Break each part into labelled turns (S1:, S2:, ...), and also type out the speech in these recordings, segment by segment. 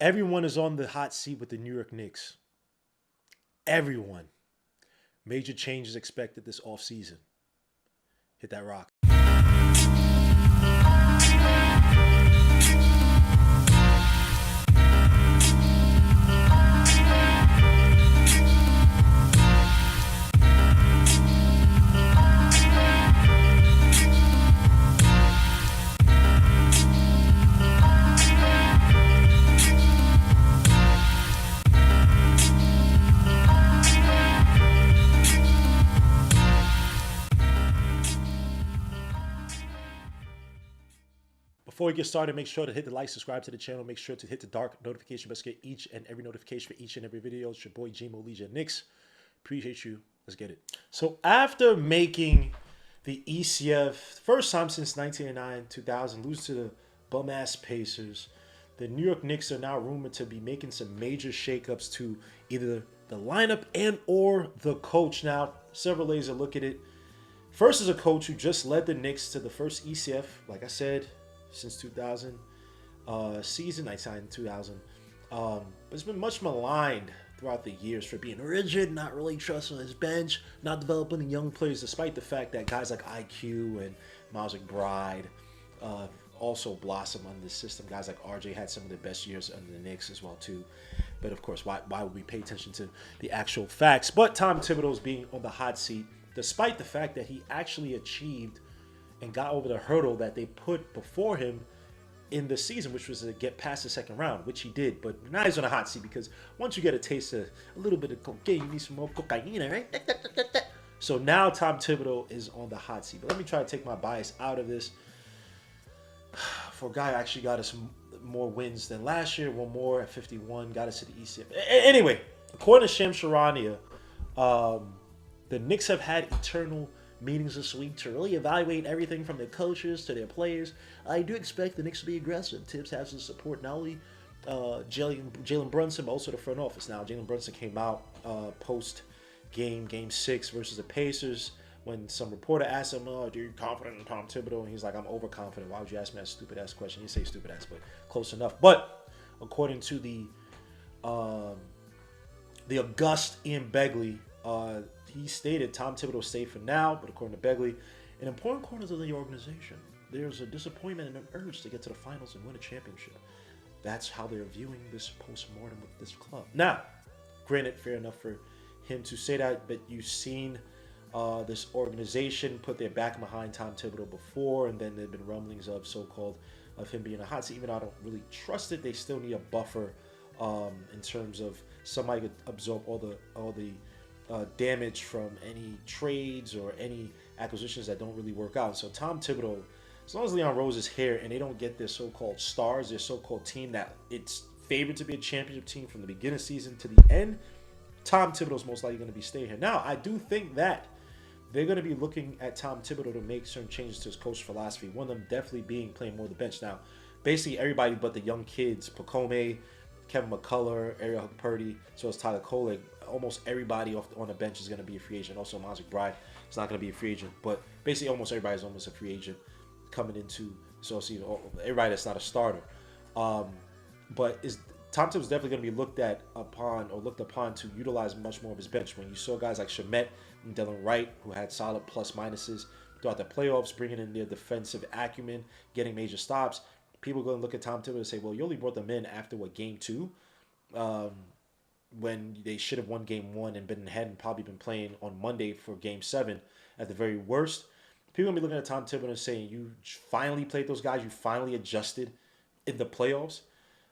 S1: Everyone is on the hot seat with the New York Knicks. Everyone. Major changes expected this offseason. Hit that rock. Before we get started, make sure to hit the like, subscribe to the channel. Make sure to hit the dark notification bell to get each and every notification for each and every video. It's your boy, Gmo Legion Knicks. Appreciate you. Let's get it. So after making the ECF first time since 1999, 2000, lose to the bum-ass Pacers, the New York Knicks are now rumored to be making some major shakeups to either the lineup and or the coach. Now, several ways to look at it. First is a coach who just led the Knicks to the first ECF, like I said, since 2000 season. I signed in 2000. But it's been much maligned throughout the years for being rigid, not really trusting his bench, not developing the young players, despite the fact that guys like IQ and Miles McBride also blossom under the system. Guys like RJ had some of the best years under the Knicks as well too. But of course, why would we pay attention to the actual facts? But Tom Thibodeau's being on the hot seat, despite the fact that he actually achieved and got over the hurdle that they put before him in the season, which was to get past the second round, which he did. But now he's on a hot seat because once you get a taste of a little bit of cocaine, you need some more cocaine, right? So now Tom Thibodeau is on the hot seat. But let me try to take my bias out of this. For a guy who actually got us more wins than last year, one more at 51, got us to the ECF. Anyway, according to Shams Charania, the Knicks have had eternal meetings this week to really evaluate everything from their coaches to their players. I do expect the Knicks to be aggressive. Tibbs has to support not only Jalen Brunson, but also the front office. Now, Jalen Brunson came out post-game, Game 6 versus the Pacers, when some reporter asked him, "Oh, are you confident in Tom Thibodeau?" And he's like, "I'm overconfident. Why would you ask me that stupid-ass question?" He didn't say stupid-ass, but close enough. But according to the august Ian Begley, he stated Tom Thibodeau safe for now, but according to Begley, in important corners of the organization, there's a disappointment and an urge to get to the finals and win a championship. That's how they're viewing this post-mortem with this club. Now, granted, fair enough for him to say that, but you've seen this organization put their back behind Tom Thibodeau before, and then there have been rumblings of so-called of him being a hot seat. Even though I don't really trust it, they still need a buffer in terms of somebody could absorb all the damage from any trades or any acquisitions that don't really work out. So Tom Thibodeau, as long as Leon Rose is here and they don't get their so-called stars, their so-called team that it's favored to be a championship team from the beginning of the season to the end, Tom Thibodeau is most likely going to be staying here. Now, I do think that they're going to be looking at Tom Thibodeau to make certain changes to his coach philosophy. One of them definitely being playing more of the bench. Now, basically everybody but the young kids, Pacome, Kevin McCullough, Ariel Purdy, so is Tyler Kolek. Almost everybody on the bench is going to be a free agent. Also, Miles McBride is not going to be a free agent. But basically almost everybody is almost a free agent coming into, so see everybody that's not a starter. But Tom Thibodeau's definitely going to be looked upon to utilize much more of his bench. When you saw guys like Shamet and Dylan Wright, who had solid plus minuses throughout the playoffs, bringing in their defensive acumen, getting major stops, people are going to look at Tom Thibodeau and say, well, you only brought them in after, game 2? When they should have won game 1 and been ahead and probably been playing on Monday for game 7 at the very worst. People are going to be looking at Tom Thibodeau and saying, you finally played those guys, you finally adjusted in the playoffs.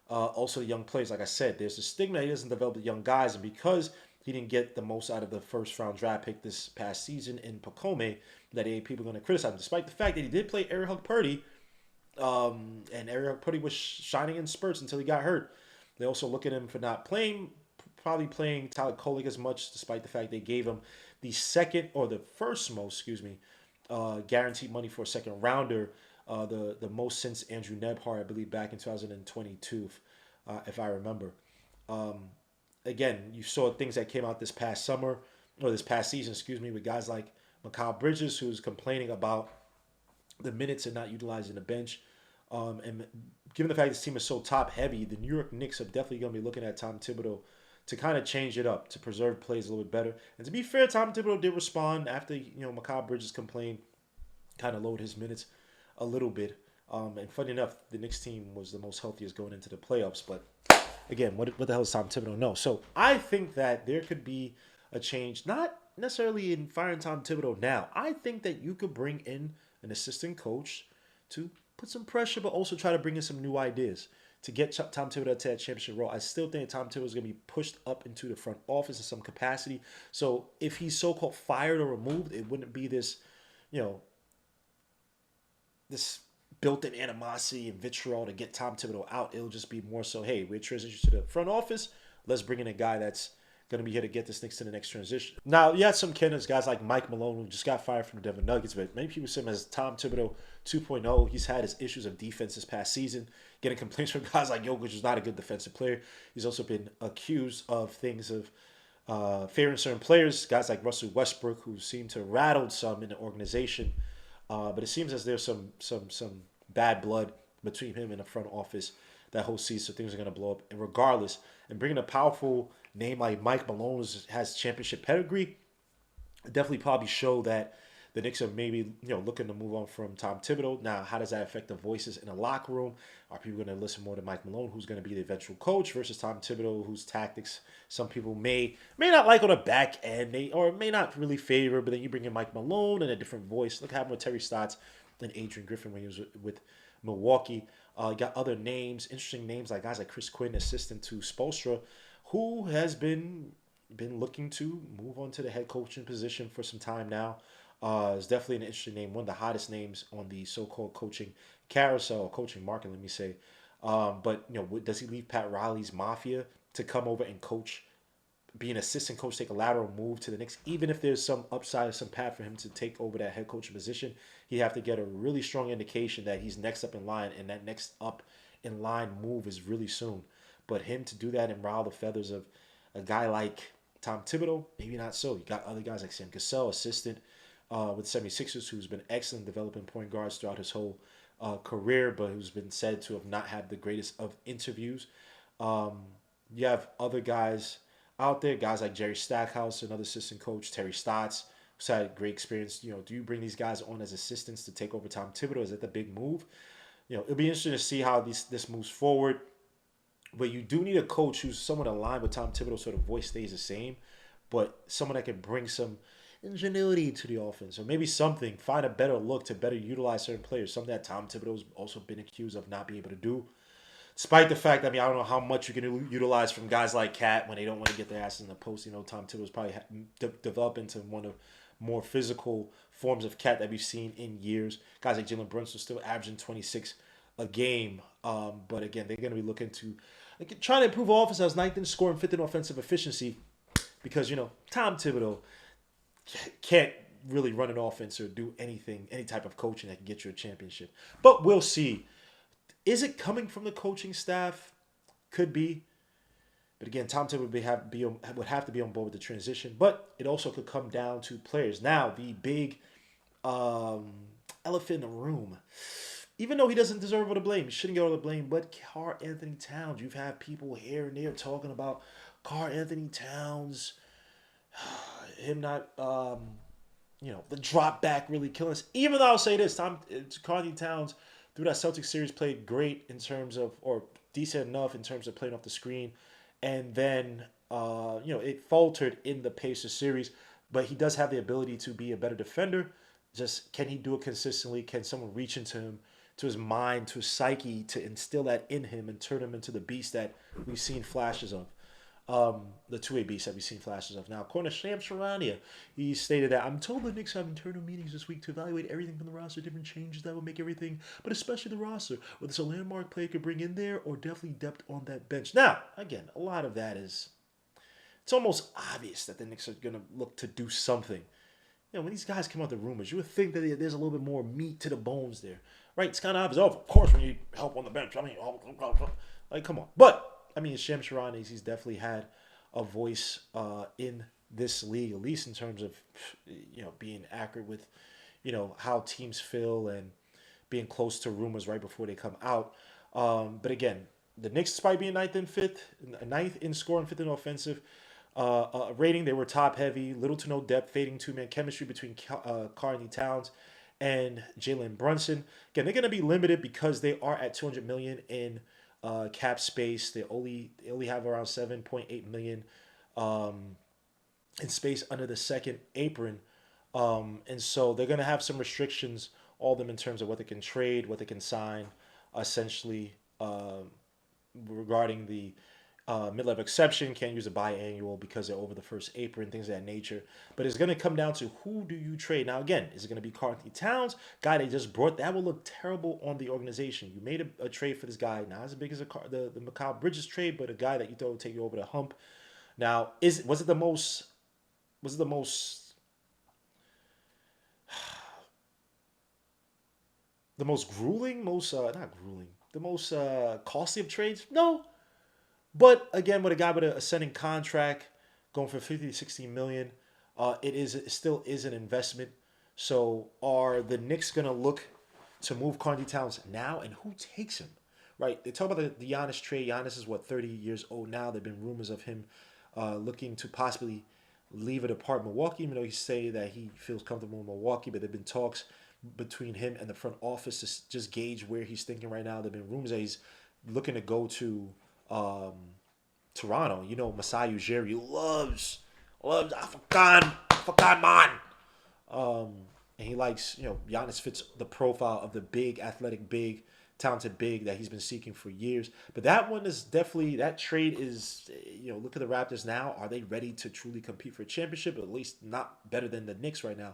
S1: Also, the young players, like I said, there's a stigma he doesn't develop the young guys, and because he didn't get the most out of the first-round draft pick this past season in Pacome, that people are going to criticize him, despite the fact that he did play Ariel Purdy, and Ariel Purdy was shining in spurts until he got hurt. They also look at him for not probably playing Tyler Kolek as much, despite the fact they gave him the first most, guaranteed money for a second rounder, the most since Andrew Nebhart, I believe, back in 2022, if I remember. Again, you saw things that came out this past season, with guys like Mikal Bridges, who's complaining about the minutes and not utilizing the bench. And given the fact this team is so top heavy, the New York Knicks are definitely going to be looking at Tom Thibodeau to kind of change it up, to preserve plays a little bit better. And to be fair, Tom Thibodeau did respond after Mikal Bridges complained, kind of lowered his minutes a little bit. And funny enough, the Knicks team was the most healthiest going into the playoffs. But again, what the hell is Tom Thibodeau? No. So I think that there could be a change, not necessarily in firing Tom Thibodeau now. I think that you could bring in an assistant coach to put some pressure, but also try to bring in some new ideas to get Tom Thibodeau to that championship role. I still think Tom Thibodeau is going to be pushed up into the front office in some capacity. So if he's so-called fired or removed, it wouldn't be this, this built-in animosity and vitriol to get Tom Thibodeau out. It'll just be more so, hey, we're transitioning to the front office. Let's bring in a guy that's going to be here to get this Knicks to the next transition. Now, you had some candidates, guys like Mike Malone, who just got fired from the Denver Nuggets, but many people see him as Tom Thibodeau 2.0. He's had his issues of defense this past season, getting complaints from guys like Jokic, who's not a good defensive player. He's also been accused of things of favoring certain players, guys like Russell Westbrook, who seem to have rattled some in the organization. But it seems as there's some bad blood between him and the front office that whole season, so things are going to blow up. And regardless, and bringing a powerful name like Mike Malone has championship pedigree, definitely probably show that the Knicks are maybe looking to move on from Tom Thibodeau. Now, how does that affect the voices in the locker room? Are people going to listen more to Mike Malone, who's going to be the eventual coach, versus Tom Thibodeau, whose tactics some people may not like on the back end, may not really favor? But then you bring in Mike Malone and a different voice. Look what happened with Terry Stotts and Adrian Griffin when he was with Milwaukee. You got other names, interesting names like guys like Chris Quinn, assistant to Spoelstra, who has been looking to move on to the head coaching position for some time now. Is definitely an interesting name, one of the hottest names on the so-called coaching carousel, coaching market, let me say. But does he leave Pat Riley's mafia to come over and coach, be an assistant coach, take a lateral move to the Knicks? Even if there's some upside, some path for him to take over that head coaching position, he have to get a really strong indication that he's next up in line, and that next up in line move is really soon. But him to do that and rile the feathers of a guy like Tom Thibodeau, maybe not so. You got other guys like Sam Cassell, assistant with 76ers, who's been excellent developing point guards throughout his whole career, but who's been said to have not had the greatest of interviews. You have other guys out there, guys like Jerry Stackhouse, another assistant coach, Terry Stotts, who's had great experience. Do you bring these guys on as assistants to take over Tom Thibodeau? Is that the big move? It'll be interesting to see how this moves forward. But you do need a coach who's somewhat aligned with Tom Thibodeau, so the voice stays the same, but someone that can bring some ingenuity to the offense, or maybe find a better look to better utilize certain players, something that Tom Thibodeau's also been accused of not being able to do. Despite the fact, I don't know how much you can utilize from guys like Cat when they don't want to get their asses in the post. Tom Thibodeau's probably developed into one of more physical forms of Cat that we've seen in years. Guys like Jalen Brunson still averaging 26 a game. But again, they're going to be looking to trying to improve offense. I was ninth in scoring, fifth in offensive efficiency, because Tom Thibodeau can't really run an offense or do anything, any type of coaching that can get you a championship. But we'll see. Is it coming from the coaching staff? Could be. But again, Tom Thibodeau would have to be on board with the transition. But it also could come down to players. Now, the big elephant in the room. Even though he doesn't deserve all the blame, he shouldn't get all the blame, but Karl Anthony Towns. You've had people here and there talking about Karl Anthony Towns, him not, the drop back really killing us. Even though I'll say this, Karl Anthony Towns, through that Celtics series, played great in terms of, or decent enough in terms of playing off the screen. And then, it faltered in the Pacers series, but he does have the ability to be a better defender. Just, can he do it consistently? Can someone reach into him, to his mind, to his psyche, to instill that in him and turn him into the beast that we've seen flashes of? The two-way beast that we've seen flashes of. Now, according to Shams Charania, he stated that, I'm told the Knicks have internal meetings this week to evaluate everything from the roster, different changes that will make everything, but especially the roster, whether it's a landmark player could bring in there or definitely depth on that bench. Now, again, a lot of that is, it's almost obvious that the Knicks are going to look to do something. When these guys come out the rumors, you would think that there's a little bit more meat to the bones there. Right? It's kind of obvious. Oh, of course we need help on the bench. Come on. But, Shams Charania, he's definitely had a voice in this league, at least in terms of, being accurate with, how teams feel and being close to rumors right before they come out. But again, the Knicks probably being ninth in scoring, fifth in offensive. Rating, they were top heavy, little to no depth, fading two-man chemistry between Karl Towns and Jalen Brunson. Again, they're going to be limited because they are at 200 million in cap space. They only have around 7.8 million in space under the second apron. And so they're going to have some restrictions, all of them in terms of what they can trade, what they can sign, essentially regarding the mid-level exception. Can't use a biannual because they're over the first apron, things of that nature. But it's going to come down to who do you trade. Now, again, is it going to be Karl Towns, guy they just brought? That will look terrible on the organization. You made a trade for this guy, not as big as the Mikal Bridges trade, but a guy that you thought would take you over the hump. Now, was it the most the most grueling, most not grueling, the most costly of trades? No. But again, with a guy with an ascending contract going for 50 to 60 million, it still is an investment. So are the Knicks going to look to move Karl Towns now, and who takes him? Right? They talk about the Giannis trade. Giannis is 30 years old now. There've been rumors of him looking to possibly leave it apart Milwaukee, even though he's saying that he feels comfortable in Milwaukee. But there've been talks between him and the front office to just gauge where he's thinking right now. There've been rumors that he's looking to go to Toronto. You know, Masai Ujiri loves Afghan man. And he likes, Giannis fits the profile of the big, athletic, big, talented big that he's been seeking for years. But that one is definitely, that trade is, look at the Raptors now. Are they ready to truly compete for a championship? At least not better than the Knicks right now.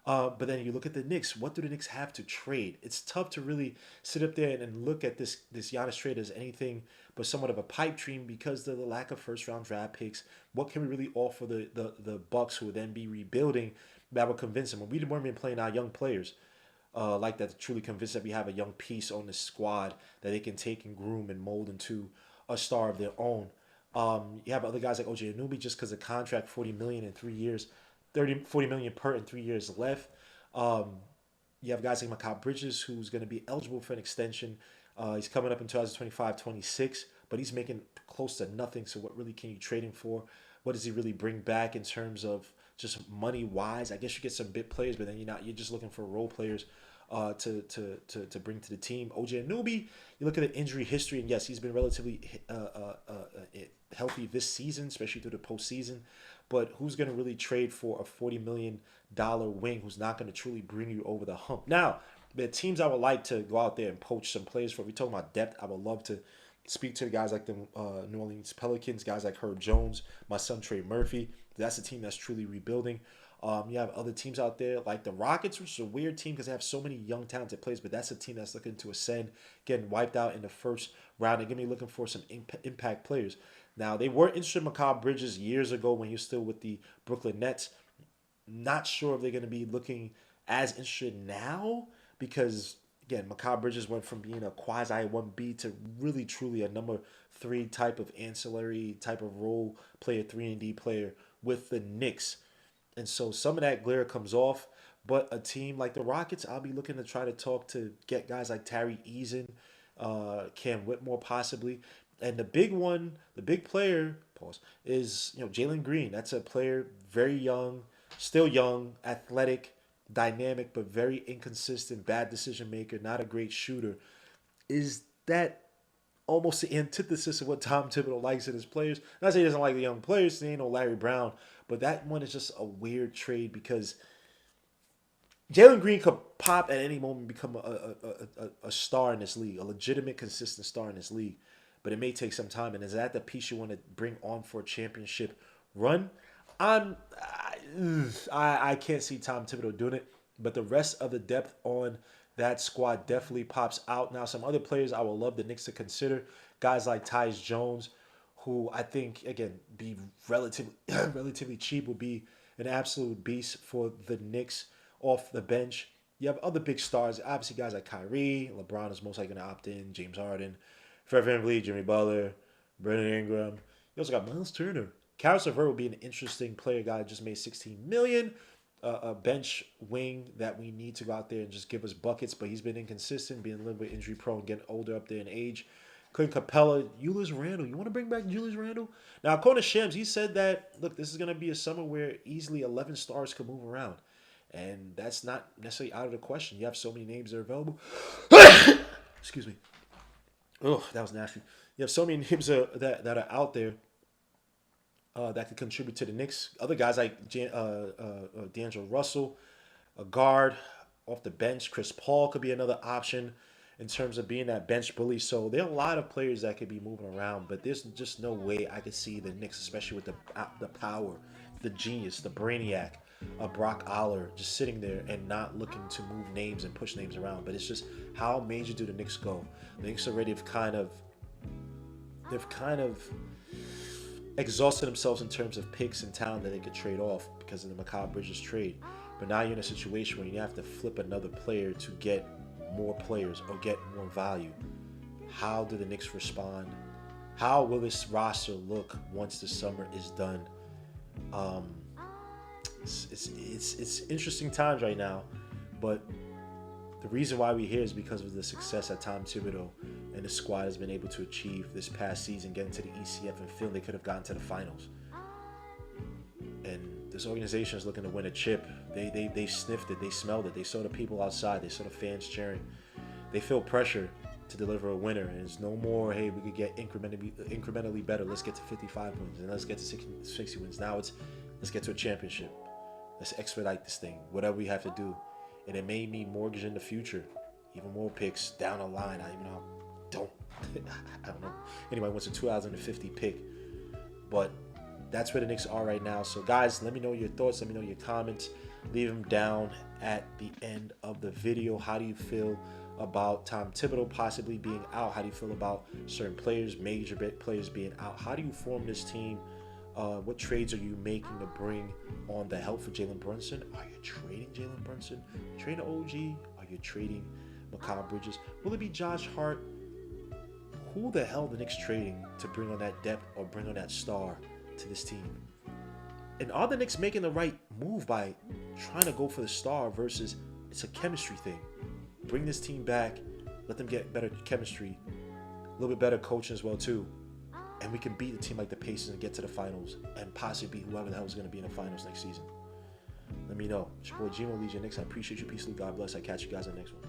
S1: But then you look at the Knicks. What do the Knicks have to trade? It's tough to really sit up there and look at this Giannis trade as anything but somewhat of a pipe dream because of the lack of first round draft picks. What can we really offer the Bucks, who would then be rebuilding, that would convince them? We weren't even playing our young players like that to truly convince that we have a young piece on this squad that they can take and groom and mold into a star of their own. You have other guys like OJ Anunoby just because of contract, $40 million in 3 years. 40 million per in 3 years left. You have guys like Mikal Bridges, who's going to be eligible for an extension. He's coming up in 2025-26, but he's making close to nothing. So what really can you trade him for? What does he really bring back in terms of just money wise? I guess you get some bit players, but then you're just looking for role players to bring to the team. OJ Anunoby, you look at the injury history, and yes, he's been relatively healthy this season, especially through the postseason. But who's going to really trade for a $40 million wing who's not going to truly bring you over the hump? Now, the teams I would like to go out there and poach some players for. If we're talking about depth, I would love to speak to the guys like the New Orleans Pelicans, guys like Herb Jones, my son Trey Murphy. That's a team that's truly rebuilding. You have other teams out there like the Rockets, which is a weird team because they have so many young, talented players, but that's a team that's looking to ascend, getting wiped out in the first round. They're going to be looking for some impact players. Now, they were interested in Mikal Bridges years ago when he was still with the Brooklyn Nets. Not sure if they're going to be looking as interested now because, again, Mikal Bridges went from being a quasi 1B to really, truly a number 3 type of ancillary type of role player, 3-and-D player with the Knicks. And so some of that glare comes off. But a team like the Rockets, I'll be looking to try to talk to get guys like Tari Eason, Cam Whitmore possibly. And the big one, the big player, is Jalen Green. That's a player very young, still young, athletic, dynamic, but very inconsistent, bad decision maker, not a great shooter. Is that almost the antithesis of what Tom Thibodeau likes in his players? Not saying he doesn't like the young players, he ain't no Larry Brown, but that one is just a weird trade because Jalen Green could pop at any moment and become a star in this league, a legitimate, consistent star in this league. But it may take some time. And is that the piece you want to bring on for a championship run? I can't see Tom Thibodeau doing it. But the rest of the depth on that squad definitely pops out. Now, some other players I would love the Knicks to consider. Guys like Tyus Jones, who I think, again, be relatively cheap, would be an absolute beast for the Knicks off the bench. You have other big stars. Obviously, guys like Kyrie. LeBron is most likely going to opt in. James Harden. Fred VanVleet, Jimmy Butler, Brandon Ingram. You also got Miles Turner. Caris LeVert would be an interesting player. Guy just made $16 million. a bench wing that we need to go out there and just give us buckets, but he's been inconsistent, being a little bit injury prone, getting older up there in age. Clint Capella, Julius Randle. You want to bring back Julius Randle? Now, according to Shams, he said that, look, this is going to be a summer where easily 11 stars could move around. And that's not necessarily out of the question. You have so many names that are available. Excuse me. Oh, that was nasty. You have so many names that are out there that could contribute to the Knicks. Other guys like D'Angelo Russell, a guard off the bench. Chris Paul could be another option in terms of being that bench bully. So there are a lot of players that could be moving around, but there's just no way I could see the Knicks, especially with the power, the genius, the brainiac of Brock Aller just sitting there and not looking to move names and push names around. But it's just how major do the Knicks go? The Knicks already have kind of exhausted themselves in terms of picks and talent that they could trade off because of the Mikal Bridges trade. But now you're in a situation where you have to flip another player to get more players or get more value. How do the Knicks respond? How will this roster look once the summer is done? It's interesting times right now, but the reason why we're here is because of the success that Tom Thibodeau and the squad has been able to achieve this past season, getting to the ECF and feel they could have gotten to the finals. And this organization is looking to win a chip. They sniffed it, they smelled it, they saw the people outside, they saw the fans cheering. They feel pressure to deliver a winner, and it's no more, hey, we could get incrementally better. Let's get to 55 wins, and let's get to 60 wins. Now it's, let's get to a championship. Let's expedite this thing, whatever we have to do. And it may mean mortgage in the future, even more picks down the line. I don't know. Anybody wants a 2050 pick, but that's where the Knicks are right now. So guys, let me know your thoughts. Let me know your comments. Leave them down at the end of the video. How do you feel about Tom Thibodeau possibly being out? How do you feel about certain players, major players being out? How do you form this team? What trades are you making to bring on the help for Jalen Brunson? Are you trading Jalen Brunson? Trading OG? Are you trading Mikal Bridges? Will it be Josh Hart? Who the hell are the Knicks trading to bring on that depth or bring on that star to this team? And are the Knicks making the right move by trying to go for the star versus it's a chemistry thing? Bring this team back, let them get better chemistry, a little bit better coaching as well too. And we can beat a team like the Pacers and get to the finals and possibly beat whoever the hell is going to be in the finals next season. Let me know. It's your boy Gmo, Legion Knicks. I appreciate you. Peace, God bless. I catch you guys on the next one.